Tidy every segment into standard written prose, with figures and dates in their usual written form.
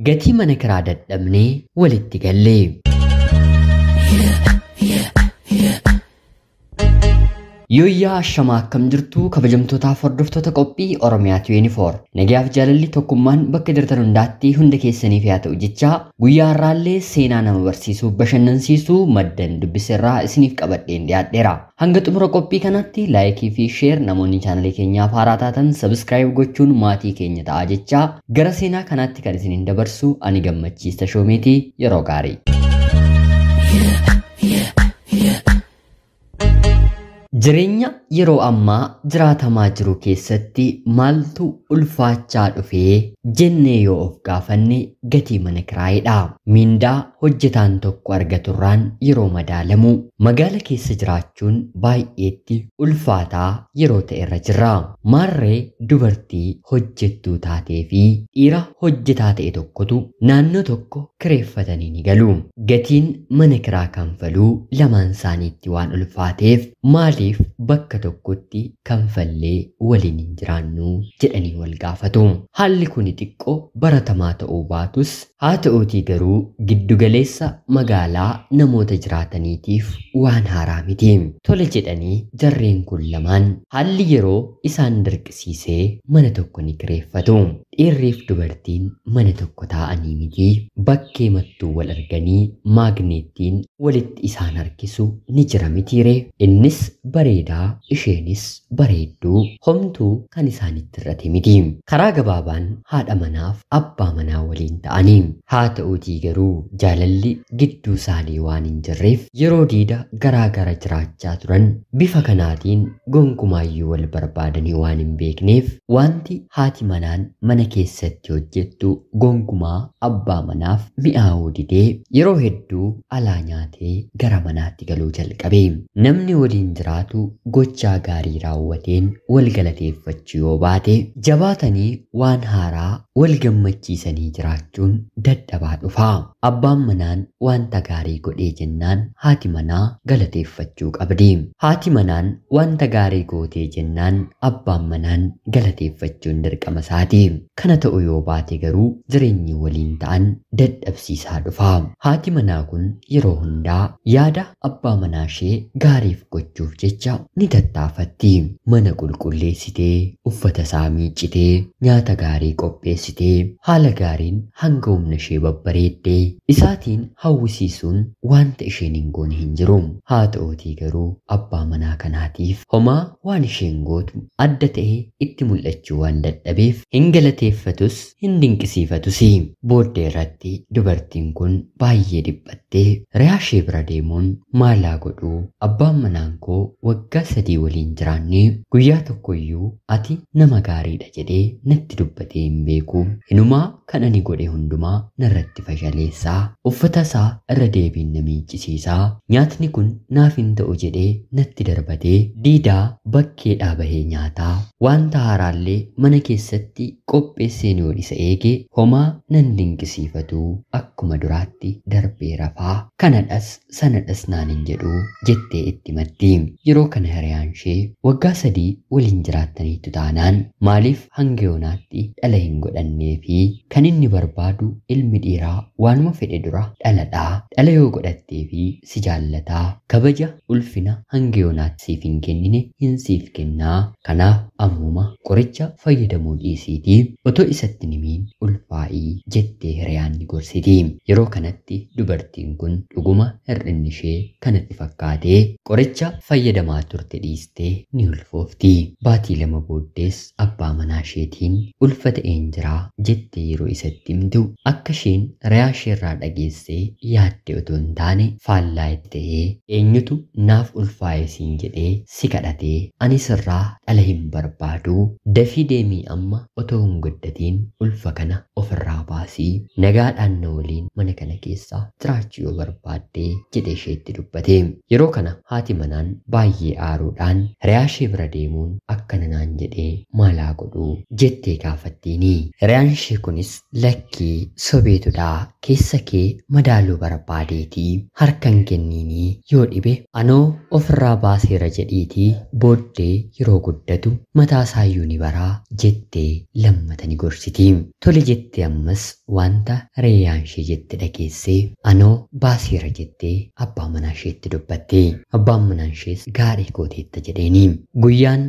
gatii mana kiraa dadhabnee walitti galle. Yoyyaa shamaa akkam jirtu kabajamtootaaf hordoftoota qophii Oromiyaa 24 nagaaf jaalalli tokkummaan bakka jirtan hundaatti hunda keessaniif yaa ta'u jecha guyyaa har'aallee seenaa nama barsiisuu bashannansiisuu maddan dubbiseerraa isiniif qabadheen dhiyaadheera. Hanga xumura qophii kanatti laayikii fi sheer namoonni chaanalee keenyaaf haaraa taatan sabskiraayib gochuun maatii keenya ta'a jecha gara seenaa kanaatti kan isiniin dabarsu ani gammachiista shoomeetii yeroo gaarii. Jireenya yeroo ammaa jiraatamaa jiru keessatti maaltu ulfaachaa dhufee jennee yoo of gaafanne gatii mana kiraayidha. Mindaa hojjetaan tokko argaturraan yeroo madaalamu magaala keessa jiraachuun baay'eetti ulfaataa yeroo ta'erra jirra. Maarree dubartii hojjettuu taatee fi dhiira hojjetaa ta'e tokkotu naannoo tokko kireeffatanii ni galu. Gatiin mana kiraa kanfaluu lamaan isaaniitti waan ulfaateef maaliif bakka tokkotti kanfallee waliin hin jiraannu jedhanii wal gaafatu. Haalli kun xiqqoo baratamaa ta'uu baatus haa ta'uutii garuu giddugaleessa magaalaa namoota jiraataniitiif waan haaraa miti. Tole jedhanii jarreen kun lamaan haalli yeroo isaan dirqisiisee mana tokko ni kireeffatu. Dhiirriif dubartiin mana tokko taa'anii miti bakkee mattuu wal arganii maagneettiin walitti isaan harkisu ni jira mitiire. Innis bareedaa isheenis bareedduu homtuu kan isaanitti irrate miti. Karaa gabaabaan haadha manaaf abbaa manaa waliin ta'anii haa ta'uutii garuu jaalalli gidduu isaanii waan hin jirreef yeroo diida garaa gara jiraachaa turan bifa kanaatiin gonkumaayyuu wal barbaadanii waan hin beekneef wanti haati manaan mana keessatti hojjettu gonkumaa abbaa manaaf mi'aawuu didee yeroo hedduu alaa nyaatee gara manaatti galuu jalqabe. Namni waliin jiraatu gochaa gaarii raawwateen wal galateeffachuu yoo baate jabaatanii waan haaraa wal gammachiisanii jiraachuun dadhabaa dhufa. Abbaan manaan wanta gaarii godhee jennaan haati manaa galateeffachuu qabdi. Haati manaan wanta gaarii gootee jennaan abbaan manaan galateeffachuun dirqama isaati. Kana ta'u yoo baate garuu jireenyi waliin ta'an dadhabsiisaa dhufa. Haati manaa kun yeroo hundaa yaada abbaa manaa ishee gaariif gochuuf jecha ni tattaafatti. Mana qulqulleessitee, uffata isaa miiccitee, nyaata gaarii qopheessitee, haala gaariin hanga humna ishee babbareeddee isaatiin hawwisiisuun wanta isheen hin goone hin jiru. Haa ta'uutii garuu abbaa manaa kanaatiif homaa waan isheen gootu adda ta'ee itti mul'achuu waan dadhabeef hin galateeffatus hin dinqisiifatus. Booddee irratti dubartiin kun baay'ee dhiphattee re'aa ishee bira deemuun maalaa godhuu abbaan manaan koo waggaa 3 waliin jiraannee guyyaa tokkoyyuu ati nama gaariidha jedhee natti dubbatee hin beeku. Inumaa kan ani godhe hundumaa narratti fashaleessaa, uffata isaa irra deebiin na miiccisiisaa, nyaatni kun naaf hin ta'u jedhee natti darbatee diidaa bakkee dhaabahee nyaataa, wanta haaraallee mana keessatti qopheesseen yoo isa eege homaa nan dinqisiifatu akkuma duraatti darbee rafaa kanadhas sanadhas naan hin jedhu jettee itti matti. Yeroo kana hiriyaan ishee waggaa 3 waliin jiraattaniitu taanaan maaliif hanga yoonaatti dhala hin godhannee fi kan inni barbaadu ilmi dhiiraa waanuma fedhe dura dhaladhaa. Dhala yoo godhattee fi si jaallataa kabaja ulfina hanga yoonaatti siif hin kennine hin siif kennaa. Kanaaf ammuma qoricha fayyadamuu dhiisiitii otoo isatti himiin ulfaa'ii jettee hiriyaan ni gorsiti. Yeroo kanatti dubartiin kun dhuguma hir'inni ishee kanatti fakkaatee qoricha fayyadamaa turte dhiistee ni ulfoofti. Baatii 2 booddees abbaa manaa isheetiin ulfa ta'een jiraa jettee yeroo isatti himtu akka isheen re'aa isheerraa dhageessee yaadde otoo hin taane faallaa itti ta'ee eenyutu naaf ulfaa'e siin jedhee si kadhatee ani sirraa dhala hin barbaadu dafii deemii amma otoo hin goddatiin ulfa kana ofirraa baasii nagaadhaan na waliin mana kana keessaa jiraachuu yoo barbaaddee jedhee isheetti dubbate. Yeroo kana haati manaan baay'ee aaruudhaan re'aa ishee bira deemuun akkana naan jedhee maalaa godhuu jettee gaafattiini. Re'aan ishee kunis lakkii sobeetudha keessa kee madaaluu barbaadeetii harkan kenniinii yoo dhibe anoo ofirraa baaseera jedhiitii booddee yeroo guddatu mataa isaayyuu ni baraa jettee lammata ni gorsiti. Tole jettee ammas wanta reeyaan ishee jette dhageessee anoo baaseera jettee abbaa manaa isheetti dubbatte. Abbaan manaa ishees gaarii gooteetta jedheeni. Guyyaan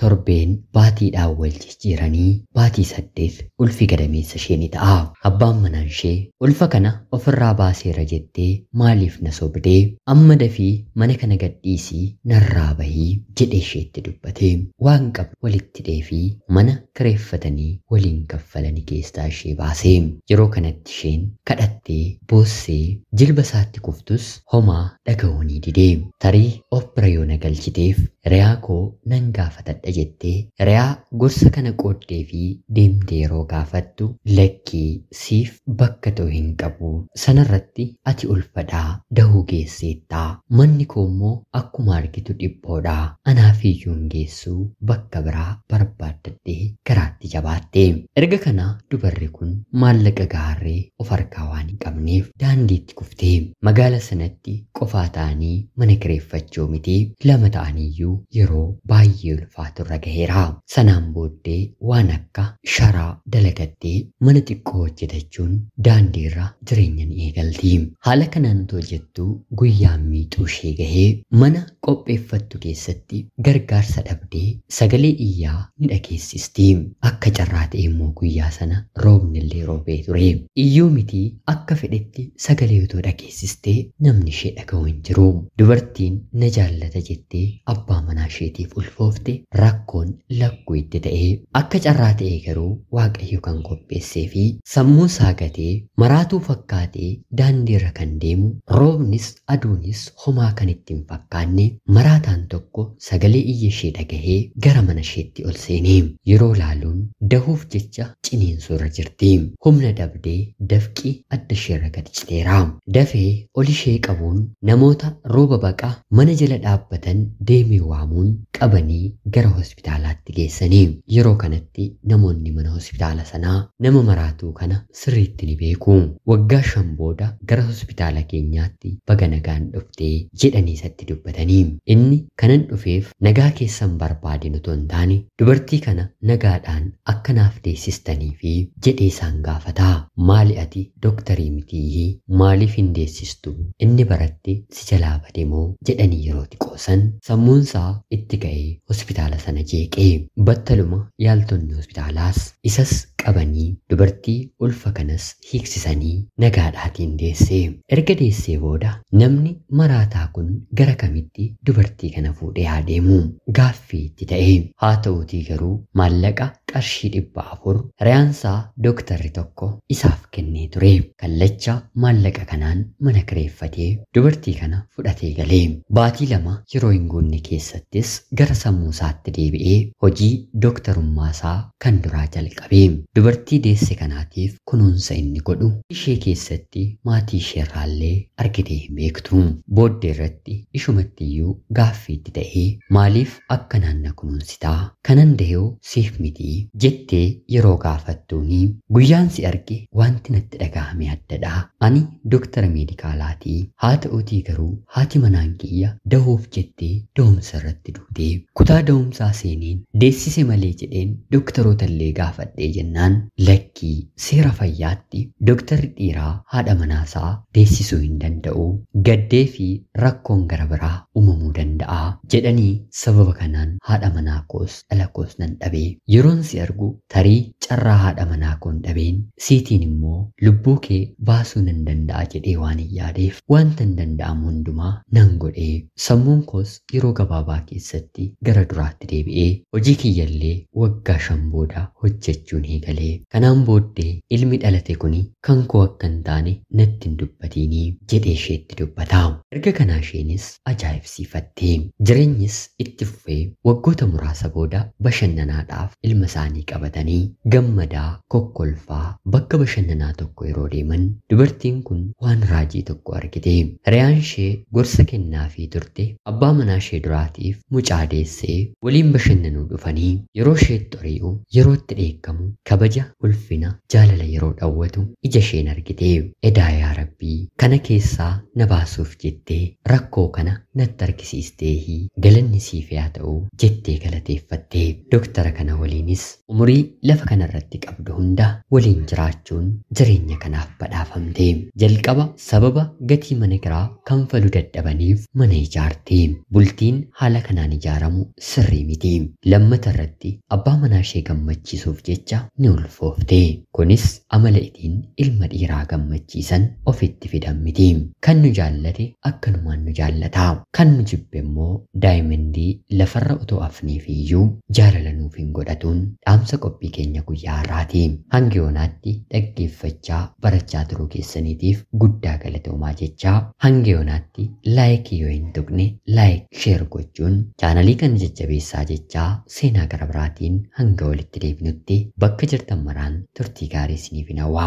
torbeen baatiidhaan wal jijjiiranii baatii 8 ulfi gadameessa ishee ni ta'a. Abbaan manaa ishee ulfa kana ofirraa baaseera jettee maaliif na sobdee amma dafii mana kana gadhiisii narraa bahii jedhee isheetti dubbate. Waan qabu walitti dheefii mana kireeffatanii waliin kaffalanii keessaa ishee baase. Yeroo kanatti isheen kadhattee boossee jilba isaatti kuftus homaa dhaga'uu ni didee. Tarii of bira yoo na galchiteef re'aa koo nan gaafatadha jettee re'aa gorsa kana qooddee fi deemtee yeroo gaafattu lakkii siif bakka ta'u hin qabu. Sanarratti ati ulfadhaa dahuu geesseettaa. Manni koo immoo akkuma argitu dhiphoodhaa. Anaaf iyyuu hin geessuu bakka biraa barbaaddadhee garaatti jabaatte. Erga kana dubarri kun maallaqa gaarree of harkaa waan hin qabneef daandiitti kuftee magaala sanatti qofaa ta'anii mana kireeffachuu miti lama ta'aniiyyuu yeroo baay'ee ulfaatu irra gaheera. Sanaan booddee waan akka sharaa dalagattee mana xiqqoo hojjetachuun daandiirra jireenya ni eegalti. Haala kanaan hojjettu guyyaan miixuu ishee gahee mana qopheeffattu keessatti gargaarsa dhabdee sagalee iyyaa ni dhageessisti. Akka carraa ta'e immoo guyyaa sana roobni illee roobee ture. Iyyuu miti akka fedhetti sagalee utoo dhageessistee namni ishee dhaga'u hin jiru. Dubartiin na jaallata jettee abbaa manaa isheetiif ulfoofte rakkoon lakkuu itti ta'ee akka carraa ta'e garuu Waaqayyo kan qopheessee fi sammuu isaa gatee maraatuu fakkaatee daandiirra kan deemu roobnis aduunis homaa kan itti hin fakkaanne maraataan tokko sagalee iyya ishee dhagahee gara mana isheetti ol seenee yeroo laaluun dahuuf jecha ciniinsuurra jirti. Humna dhabdee dafqii adda isheerra gad citeera. Dafee ol ishee qabuun namoota rooba baqaa mana jala dhaabbatan deemee waamuun qabanii gara hospitaalaatti geessanii. Yeroo kanatti namoonni mana hospitaala sanaa nama maraatuu kana sirriitti ni beeku. Waggaa 5 booda gara hospitaala keenyaatti baga nagaan dhuftee jedhanii isatti dubbatanii. Inni kanan dhufeef nagaa keessan barbaadin otoo hin taane dubartii kana nagaadhaan akkanaaf deessistanii fi jedhee isaan gaafata. Maali ati dooktarii mitii maaliif hin deessistu? Inni baratti si jalaa bade moo jedhanii yeroo xiqqoosan sammuunsaa itti ka'ee hospitaala sana jeeqee. Battaluma yaaltonni hospitaalaas isas qabanii dubartii ulfa kanas hiiksisanii nagaadhaatiin deessee. Erga deessee booda namni maraataa kun gara kamitti dubartii kana fuudhee haa deemu gaaffii itti ta'e. Haa ta'uutii garuu maallaqa qarshii 400 re'aansaa dooktarri tokko isaaf kennee ture. Kallacha maallaqa kanaan mana kireeffatee dubartii kana fudhatee galee. Baatii 2 yeroo hin guunne keessattis gara sammuu isaatti deebi'ee hojii dooktarummaa isaa kan duraa jalqabee. Dubartii deesse kanaatiif kunuunsa inni godhu ishee keessatti maatii isheerraallee argitee hin beektu. Booddee irratti ishumatti iyyuu gaaffii itti ta'ee maaliif akkanaan na kunuunsitaa? Kanan dahee siif miti jettee yeroo gaafattuuni guyyaan si arge wanti natti dhagahame addadha. Ani dooktara meedikaalaatii. Haa ta'uutii garuu haati manaan kiyya dahuuf jettee da'umsa irratti duutee kutaa da'umsaa seeneen deessise malee jedheen dooktaroota illee gaafadhee jennaan lakkii seera fayyaatti dooktarri dhiiraa haadha manaasaa deessisuu hin danda'u gaddee fi rakkoon gara biraa uumamuu danda'a jedhanii sababa kanaan haadha manaa koos dhala koos nan dhabee yeroon si argu tarii carraa haadha manaa koon dhabeen siitiin immoo lubbuu kee baasuu nan danda'a jedhee waan hin yaadeef wanta hin danda'amu hundumaa nan godhee sammuun koos yeroo gabaabaa keessatti gara duraatti deebi'ee hojii kiyyallee waggaa 5 booda hojjechuun eegalee. Kanaan booddee ilmi dhalate kuni kan koo akka hin taane natti hin dubbatiinii jedhee isheetti dubbata. Erga kanaa isheenis ajaa'ibsiifattee jireenyis itti fufee waggoota muraasa booda bashannanaadhaaf ilma isaanii qabatanii gammadaa kokkolfaa bakka bashannanaa tokko yeroo deeman dubartiin kun waan raajii tokko argite. Re'aan ishee gorsa kennaafii turte abbaa manaa ishee duraatiif mucaa deessee waliin bashannanuu dhufanii yeroo isheetti ori'u yeroo itti dheekkamu kabaja ulfina jaalala yeroo dhawwatu ija isheen argite. Edaa yaa Rabbii kana keessaa na baasuuf jettee jettee rakkoo kana natti argisiisteehi galanni siif haa ta'u jettee galateeffatte. Doktara kana waliinis umurii lafa kanarratti qabdu hunda waliin jiraachuun jireenya kanaaf badhaafamte. Jalqaba sababa gatii mana kiraa kanfaluu dadhabaniif mana ijaarte. Bultiin haala kanaan ijaaramu sirrii miti. Lammata irratti abbaa manaa ishee gammachiisuuf jecha ni ulfoofte. Kunis amala ittiin ilma dhiiraa gammachiisan ofitti fidan miti. Kan nu jaallate akkanumaan nu jaallata. Kan nu jibbe immoo daa'imandii lafarra otoo afneef iyyuu jaalala nuuf hin godhatuun dhaamsa qophii keenya guyyaa har'aati. Hanga yoonaatti dhaggeeffachaa barachaa turuu keessaniitiif guddaa galatoomaa jechaa hanga yoonaatti laayikii yoo hin tuqne laayik sheer gochuun chaanalii kana jajjabeessaa jechaa seenaa gara biraatiin hanga walitti deebinutti bakka jirtan maraan turtii gaarii isiniif hawwa.